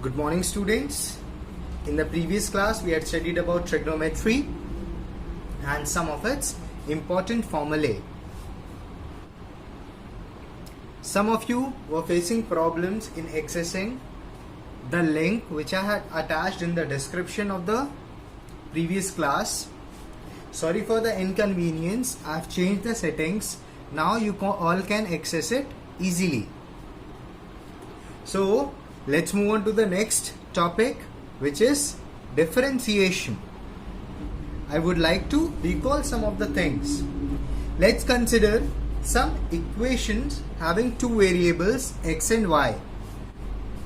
Good morning, students. In the previous class we had studied about trigonometry and some of its important formulae. Some of you were facing problems in accessing the link which I had attached in the description of the previous class. Sorry for the inconvenience. I have changed the settings. Now you all can access it easily. So let's move on to the next topic, which is differentiation. I would like to recall some of the things. Let's consider some equations having two variables x and y.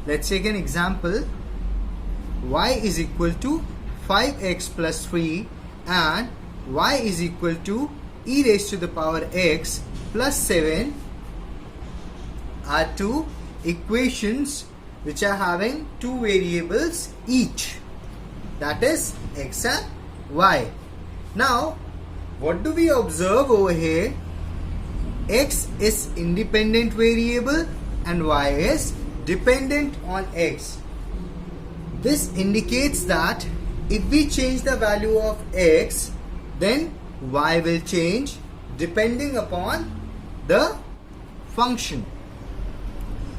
Let's take an example. Y is equal to 5x plus 3 and y is equal to e raised to the power x plus 7 are two equations which are having two variables each, that is x and y. Now what do we observe over here? X is independent variable and y is dependent on x. This indicates that if we change the value of x, then y will change depending upon the function.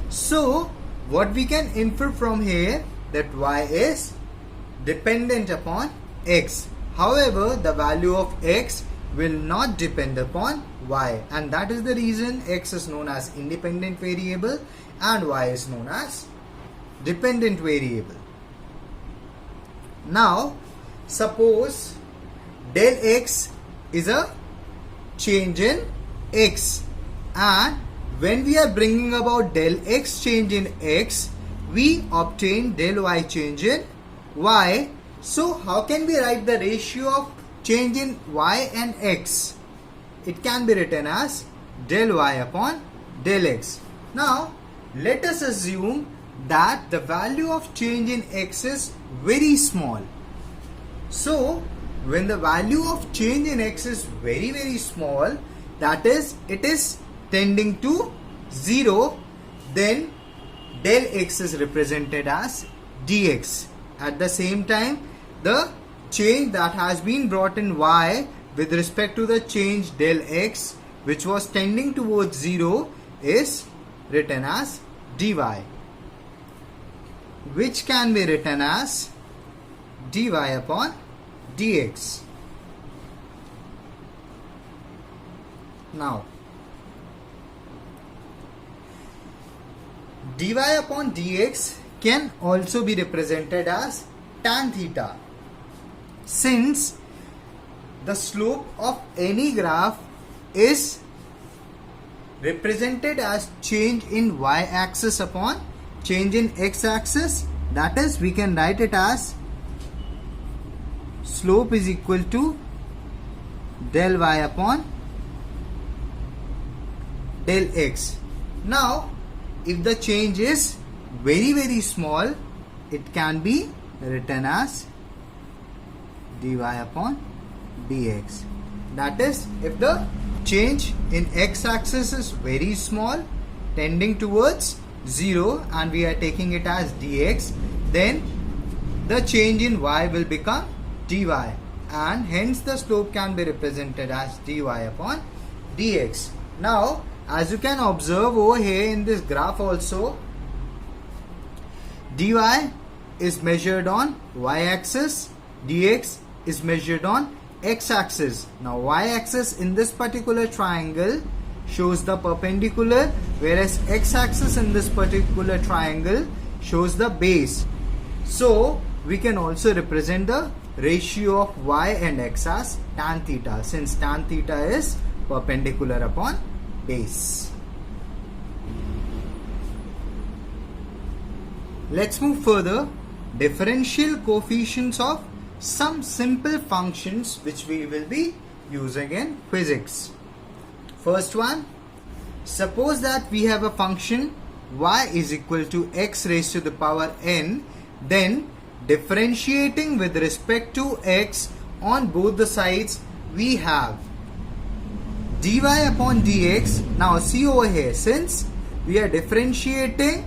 So what we can infer from here, that y is dependent upon x. However, the value of x will not depend upon y, and that is the reason x is known as independent variable and y is known as dependent variable. Now suppose del x is a change in x, and when we are bringing about del x change in x, we obtain del y change in y. So how can we write the ratio of change in y and x? It can be written as del y upon del x. Now let us assume that the value of change in x is very small. So when the value of change in x is very small, that is, it is tending to 0, then del x is represented as dx. At the same time, the change that has been brought in y with respect to the change del x, which was tending towards 0, is written as dy, which can be written as dy upon dx. Now dy upon dx can also be represented as tan theta, since the slope of any graph is represented as change in y-axis upon change in x-axis. That is, we can write it as slope is equal to del y upon del x. Now if the change is very small, it can be written as dy upon dx. That is, if the change in x-axis is very small, tending towards 0, and we are taking it as dx, then the change in y will become dy, and hence the slope can be represented as dy upon dx. Now as you can observe over here in this graph also, dy is measured on y-axis, dx is measured on x-axis. Now y-axis in this particular triangle shows the perpendicular, whereas x-axis in this particular triangle shows the base. So we can also represent the ratio of y and x as tan theta, since tan theta is perpendicular upon base. Let's move further. Differential coefficients of some simple functions which we will be using in physics. First one, suppose that we have a function y is equal to x raised to the power n, then differentiating with respect to x on both the sides, we have dy upon dx. Now see over here, since we are differentiating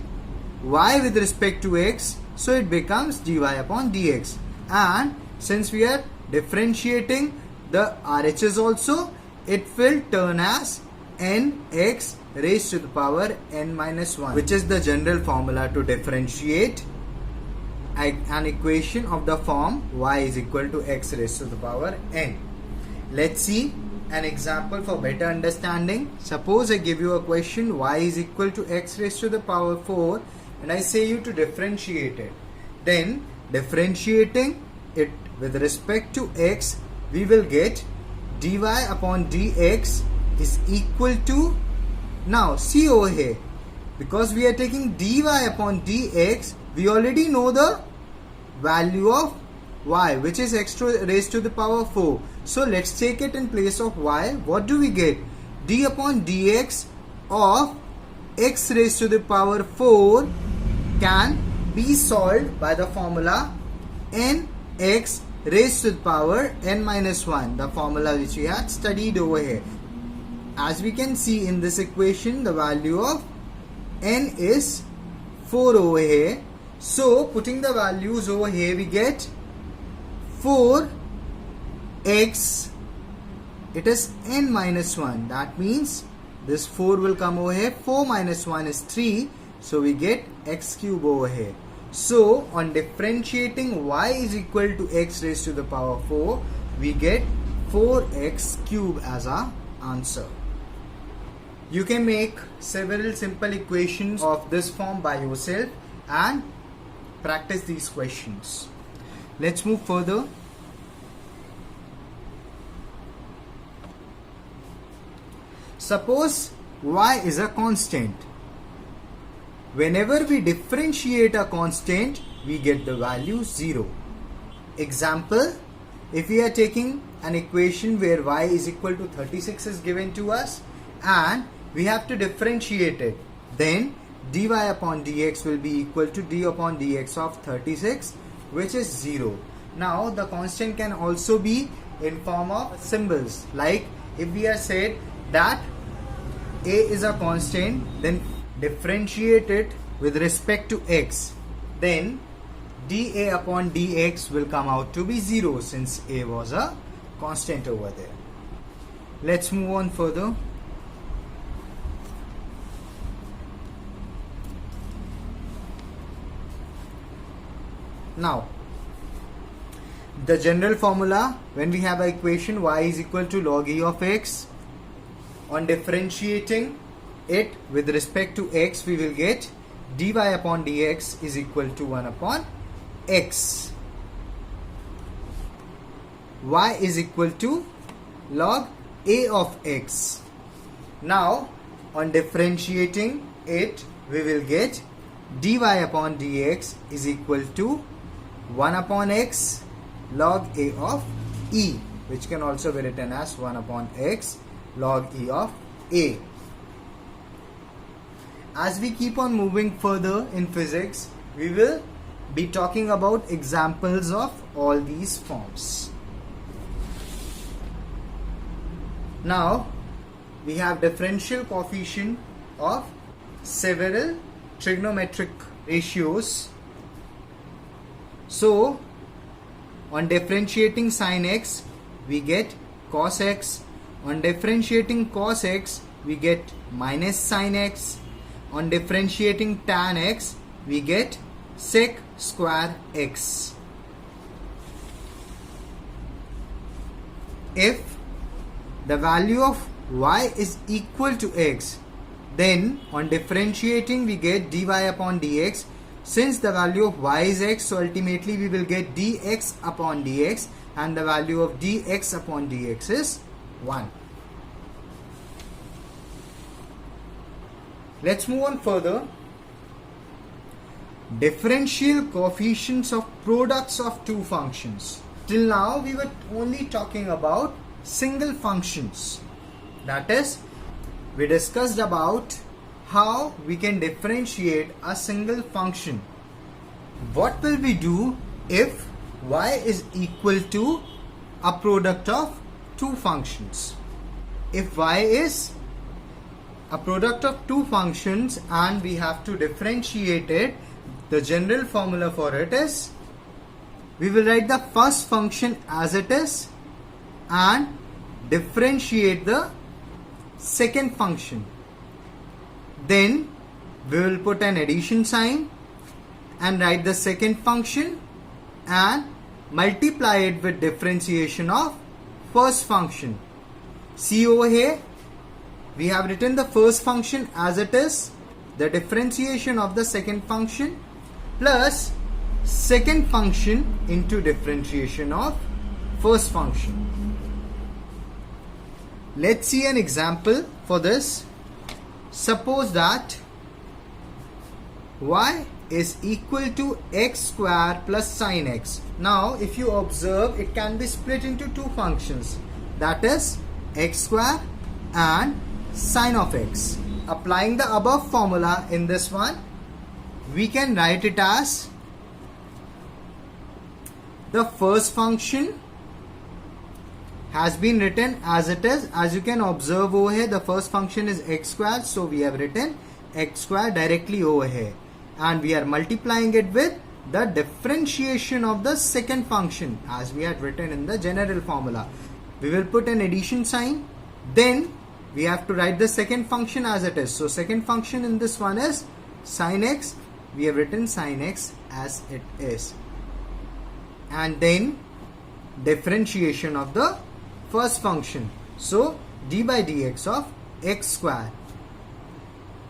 y with respect to x, so it becomes dy upon dx. And since we are differentiating the RHS also, it will turn as nx raised to the power n minus 1, which is the general formula to differentiate an equation of the form y is equal to x raised to the power n. Let's see an example for better understanding. Suppose I give you a question, y is equal to x raised to the power 4, and I say you to differentiate it. Then differentiating it with respect to x, we will get dy upon dx is equal to, now see over here, because we are taking dy upon dx, we already know the value of y, which is x raised to the power 4. So let's take it in place of y. What do we get? D upon dx of x raised to the power 4 can be solved by the formula nx raised to the power n minus 1, the formula which we had studied over here. As we can see in this equation, the value of n is 4 over here. So putting the values over here, we get 4x, it is n minus 1. That means this 4 will come over here. 4 minus 1 is 3. So we get x cube over here. So on differentiating y is equal to x raised to the power 4, we get 4x cube as our answer. You can make several simple equations of this form by yourself and practice these questions. Let's move further. Suppose y is a constant. Whenever we differentiate a constant, we get the value 0. Example, if we are taking an equation where y is equal to 36 is given to us and we have to differentiate it, then dy upon dx will be equal to d upon dx of 36, which is 0. Now the constant can also be in form of symbols, like if we are said that a is a constant, then differentiate it with respect to x, then dA upon dx will come out to be 0 since a was a constant over there. Let's move on further. Now, the general formula when we have an equation y is equal to log e of x, on differentiating it with respect to x, we will get dy upon dx is equal to 1 upon x. Y is equal to log a of x. Now, on differentiating it, we will get dy upon dx is equal to 1 upon x log a of e, which can also be written as 1 upon x log e of a. As we keep on moving further in physics, we will be talking about examples of all these forms. Now, we have differential coefficient of several trigonometric ratios. So, on differentiating sin x, we get cos x. On differentiating cos x, we get minus sin x. On differentiating tan x, we get sec square x. If the value of y is equal to x, then on differentiating we get dy upon dx. Since the value of y is x, so ultimately we will get dx upon dx, and the value of dx upon dx is 1. Let's move on further. Differential coefficients of products of two functions. Till now we were only talking about single functions. That is, we discussed about how we can differentiate a single function. What will we do if y is equal to a product of two functions? If y is a product of two functions and we have to differentiate it, the general formula for it is, we will write the first function as it is and differentiate the second function. Then we will put an addition sign and write the second function and multiply it with differentiation of first function. See over here, we have written the first function as it is, the differentiation of the second function plus second function into differentiation of first function. Let's see an example for this. Suppose that y is equal to x square plus sin x. Now if you observe, it can be split into two functions, that is x square and sin of x. Applying the above formula in this one, we can write it as the first function has been written as it is. As you can observe over here, the first function is x square, so we have written x square directly over here, and we are multiplying it with the differentiation of the second function as we had written in the general formula. We will put an addition sign, then we have to write the second function as it is. So second function in this one is sin x. We have written sin x as it is, and then differentiation of the first function. So d by dx of x square.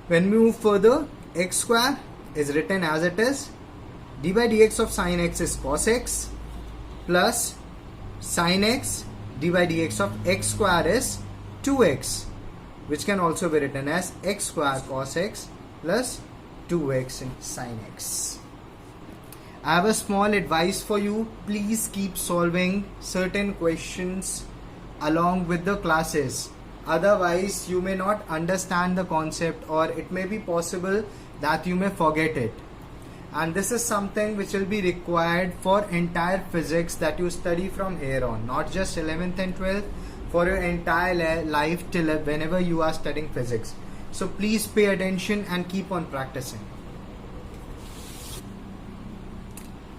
When we move further, x square is written as it is. D by dx of sin x is cos x plus sin x. D by dx of x square is 2x, which can also be written as x square cos x plus 2x in sin x. I have a small advice for you. Please keep solving certain questions along with the classes. Otherwise, you may not understand the concept, or it may be possible that you may forget it. And this is something which will be required for entire physics that you study from here on, not just 11th and 12th, for your entire life till whenever you are studying physics. So please pay attention and keep on practicing.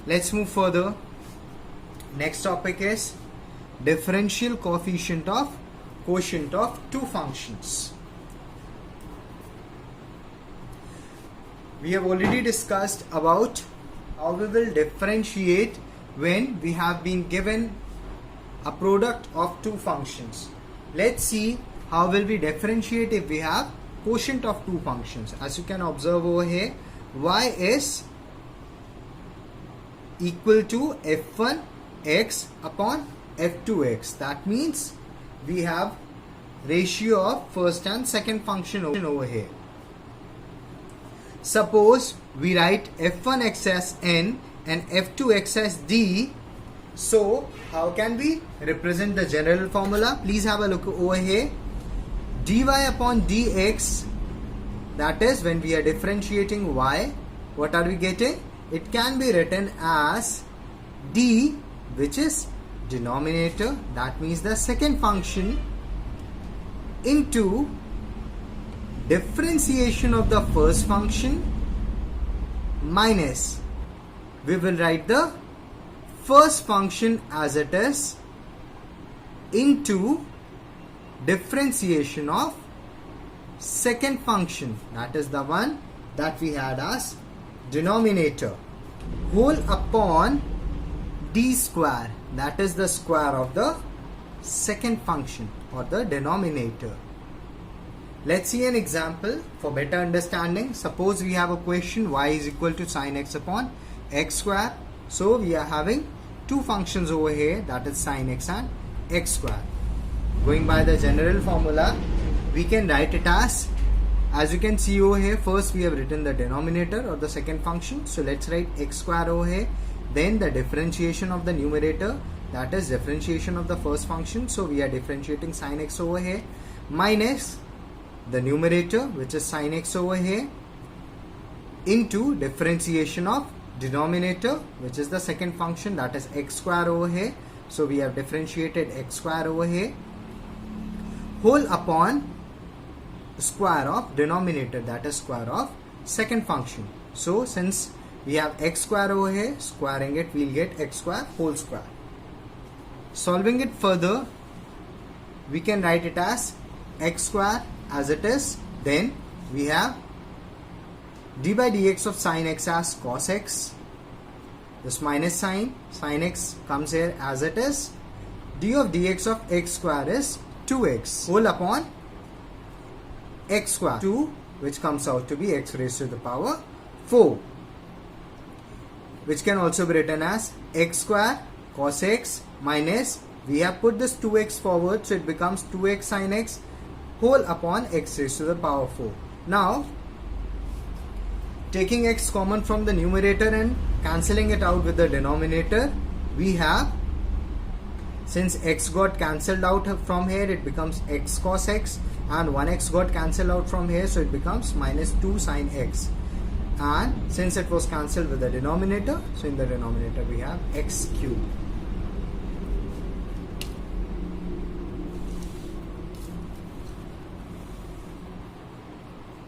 Let's move further. Next topic is differential quotient of two functions. We have already discussed about how we will differentiate when we have been given a product of two functions. Let's see how will we differentiate if we have quotient of two functions. As you can observe over here, y is equal to f1x upon f2x. That means we have ratio of first and second function over here. Suppose we write f1x as n and f2x as d. So how can we represent the general formula? Please have a look over here. Dy upon dx, that is when we are differentiating y, what are we getting? It can be written as d, which is denominator, that means the second function, into differentiation of the first function minus, we will write the first function as it is into differentiation of second function, that is the one that we had as denominator, whole upon d square, that is the square of the second function or the denominator. Let's see an example for better understanding. Suppose we have a question y is equal to sin x upon x square. So we are having two functions over here, that is sin x and x square. Going by the general formula, we can write it as you can see over here, first we have written the denominator or the second function. So let's write x square over here. Then the differentiation of the numerator, that is differentiation of the first function. So we are differentiating sin x over here, minus the numerator, which is sin x over here, into differentiation of denominator, which is the second function, that is x square over here. So we have differentiated x square over here, whole upon square of denominator, that is square of second function. So since We have x square over here. Squaring it, we'll get x square whole square. Solving it further, we can write it as x square as it is. Then we have d by dx of sine x as cos x. This minus sign, sine x comes here as it is. D of dx of x square is 2x whole upon x square 2, which comes out to be x raised to the power 4, which can also be written as x square cos x minus, we have put this 2x forward, so it becomes 2x sin x whole upon x raised to the power 4. Now, taking x common from the numerator and cancelling it out with the denominator, we have, since x got cancelled out from here, it becomes x cos x, and 1x got cancelled out from here, so it becomes minus 2 sin x. And since it was cancelled with the denominator, so in the denominator we have x cubed.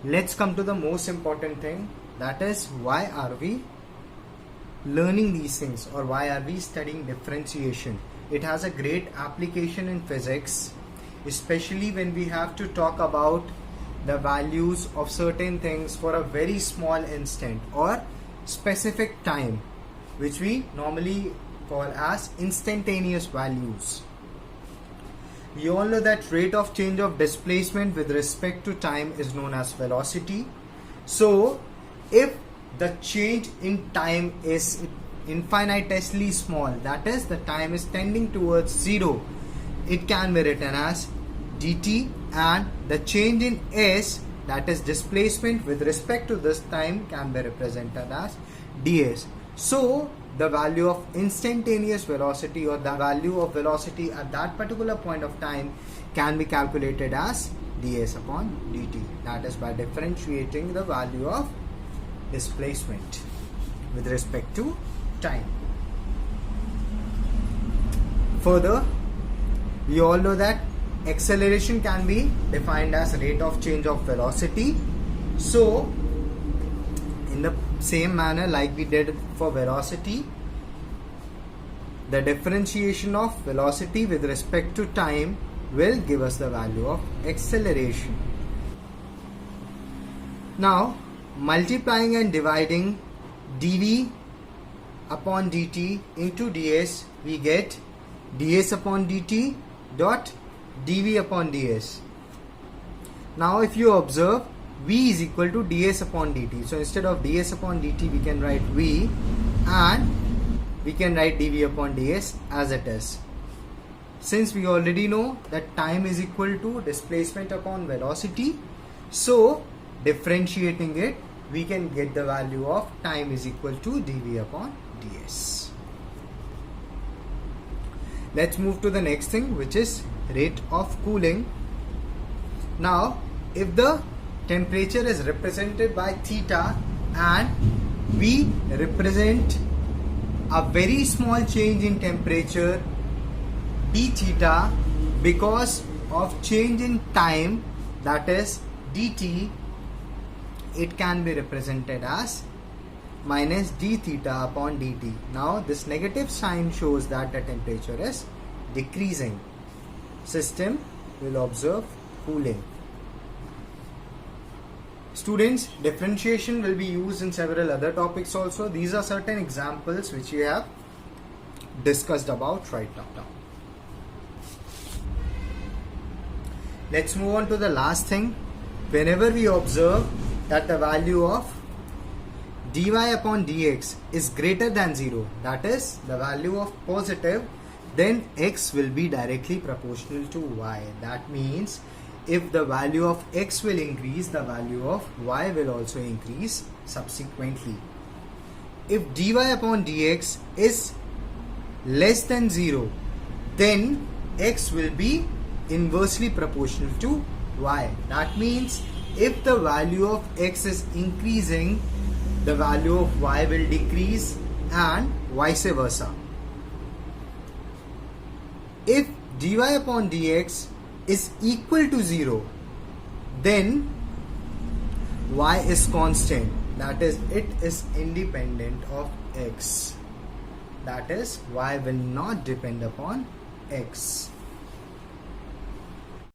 Let's come to the most important thing, that is, why are we learning these things, or why are we studying differentiation? It has a great application in physics, especially when we have to talk about the values of certain things for a very small instant or specific time, which we normally call as instantaneous values. We all know that rate of change of displacement with respect to time is known as velocity. So, if the change in time is infinitesimally small, that is, the time is tending towards 0, it can be written as dt, and the change in s, that is displacement with respect to this time, can be represented as ds. So the value of instantaneous velocity, or the value of velocity at that particular point of time, can be calculated as ds upon dt, that is by differentiating the value of displacement with respect to time. Further, we all know that acceleration can be defined as rate of change of velocity. So, in the same manner like we did for velocity, the differentiation of velocity with respect to time will give us the value of acceleration. Now, multiplying and dividing dv upon dt into ds, we get ds upon dt dot dv upon ds. Now if you observe, v is equal to ds upon dt. So instead of ds upon dt, we can write v, and we can write dv upon ds as it is. Since we already know that time is equal to displacement upon velocity, so differentiating it, we can get the value of time is equal to dv upon ds. Let's move to the next thing, which is rate of cooling. Now, if the temperature is represented by theta and we represent a very small change in temperature d theta because of change in time, that is dt, it can be represented as minus d theta upon dt. Now this negative sign shows that the temperature is decreasing. System will observe cooling. Students, differentiation will be used in several other topics also. These are certain examples which we have discussed about right now. Let's move on to the last thing. Whenever we observe that the value of dy upon dx is greater than 0, that is the value of positive, then x will be directly proportional to y. That means if the value of x will increase, the value of y will also increase subsequently. If dy upon dx is less than 0, then x will be inversely proportional to y. That means if the value of x is increasing, the value of y will decrease, and vice versa. If dy upon dx is equal to 0, then y is constant. that is, it is independent of x. That is, y will not depend upon x.